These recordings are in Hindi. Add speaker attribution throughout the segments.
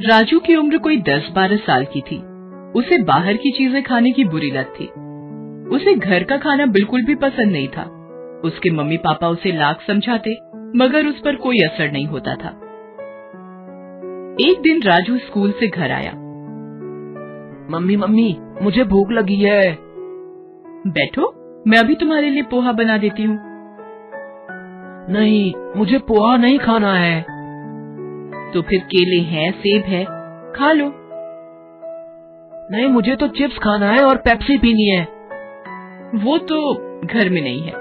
Speaker 1: राजू की उम्र कोई 10-12 साल की थी। उसे बाहर की चीजें खाने की बुरी लत थी। उसे घर का खाना बिल्कुल भी पसंद नहीं था। उसके मम्मी पापा उसे लाख समझाते, मगर उस पर कोई असर नहीं होता था। एक दिन राजू स्कूल से घर आया।
Speaker 2: मम्मी मम्मी, मुझे भूख लगी है।
Speaker 1: बैठो, मैं अभी तुम्हारे लिए पोहा बना देती हूँ।
Speaker 2: नहीं, मुझे पोहा नहीं खाना है।
Speaker 1: तो फिर केले हैं, सेब है, खा लो।
Speaker 2: नहीं, मुझे तो चिप्स खाना है और पेप्सी पीनी है।
Speaker 1: वो तो घर में नहीं है।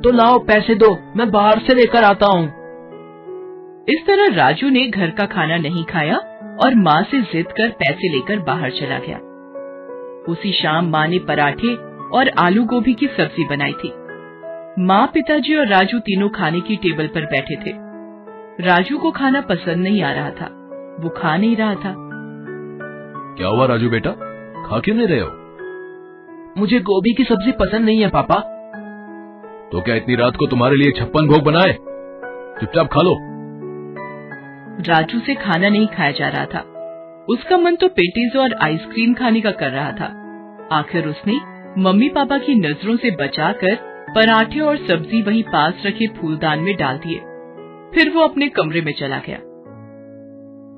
Speaker 2: तो लाओ, पैसे दो, मैं बाहर से लेकर आता हूँ।
Speaker 1: इस तरह राजू ने घर का खाना नहीं खाया और माँ से जिद कर पैसे लेकर बाहर चला गया। उसी शाम माँ ने पराठे और आलू गोभी की सब्जी बनाई थी। माँ, पिताजी और राजू तीनों खाने की टेबल पर बैठे थे। राजू को खाना पसंद नहीं आ रहा था। वो खा नहीं रहा था।
Speaker 3: क्या हुआ राजू बेटा, खा क्यों नहीं रहे हो?
Speaker 2: मुझे गोभी की सब्जी पसंद नहीं है पापा।
Speaker 3: तो क्या इतनी रात को तुम्हारे लिए 56 भोग बनाए? चुपचाप खा लो।
Speaker 1: राजू से खाना नहीं खाया जा रहा था। उसका मन तो पेटीज और आइसक्रीम खाने का कर रहा था। आखिर उसने मम्मी पापा की नजरों से बचाकर पराठे और सब्जी वहीं पास रखे फूलदान में डाल दिए। फिर वो अपने कमरे में चला गया।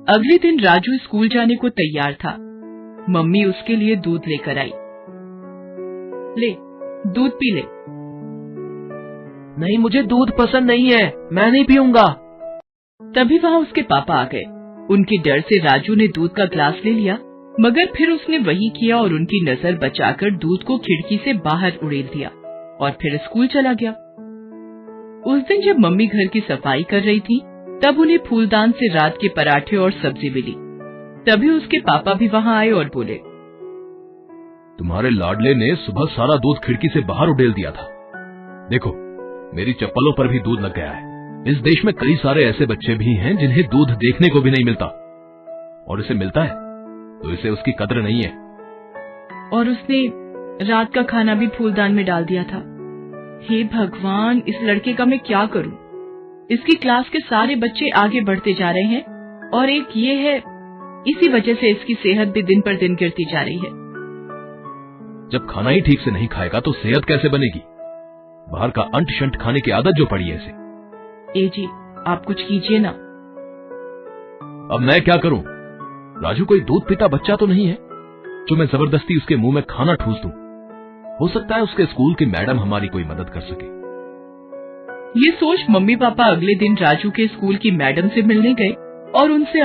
Speaker 1: अगले दिन राजू स्कूल जाने को तैयार था। मम्मी उसके लिए दूध लेकर आई। ले, दूध पी ले।
Speaker 2: नहीं, मुझे दूध पसंद नहीं है, मैं नहीं पीऊंगा।
Speaker 1: तभी वहाँ उसके पापा आ गए। उनके डर से राजू ने दूध का ग्लास ले लिया, मगर फिर उसने वही किया और उनकी नजर बचाकर दूध को खिड़की से बाहर उड़ेल दिया और फिर स्कूल चला गया। उस दिन जब मम्मी घर की सफाई कर रही थी, तब उन्हें फूलदान से रात के पराठे और सब्जी मिली। तभी उसके पापा भी वहाँ आए और बोले,
Speaker 3: तुम्हारे लाडले ने सुबह सारा दूध खिड़की से बाहर उड़ेल दिया था। देखो, मेरी चप्पलों पर भी दूध लग गया है। इस देश में कई सारे ऐसे बच्चे भी हैं जिन्हें दूध देखने को भी नहीं मिलता, और इसे मिलता है तो इसे उसकी कद्र नहीं है।
Speaker 1: और उसने रात का खाना भी फूलदान में डाल दिया था। हे भगवान, इस लड़के का मैं क्या करूं? इसकी क्लास के सारे बच्चे आगे बढ़ते जा रहे हैं और एक ये है, इसी वजह से इसकी सेहत भी दिन पर दिन गिरती जा रही है।
Speaker 3: जब खाना ही ठीक से नहीं खाएगा तो सेहत कैसे बनेगी? बाहर का अंट शंट खाने की आदत जो पड़ी है इसे।
Speaker 1: ए जी, आप कुछ कीजिए ना।
Speaker 3: अब मैं क्या करूं? राजू कोई दूध पीता बच्चा तो नहीं है जो मैं जबरदस्ती उसके मुंह में खाना ठूस दूं। हो सकता है उसके स्कूल की मैडम हमारी कोई मदद कर सके।
Speaker 1: ये सोच मम्मी पापा अगले दिन राजू के स्कूल की मैडम से मिलने गए और उनसे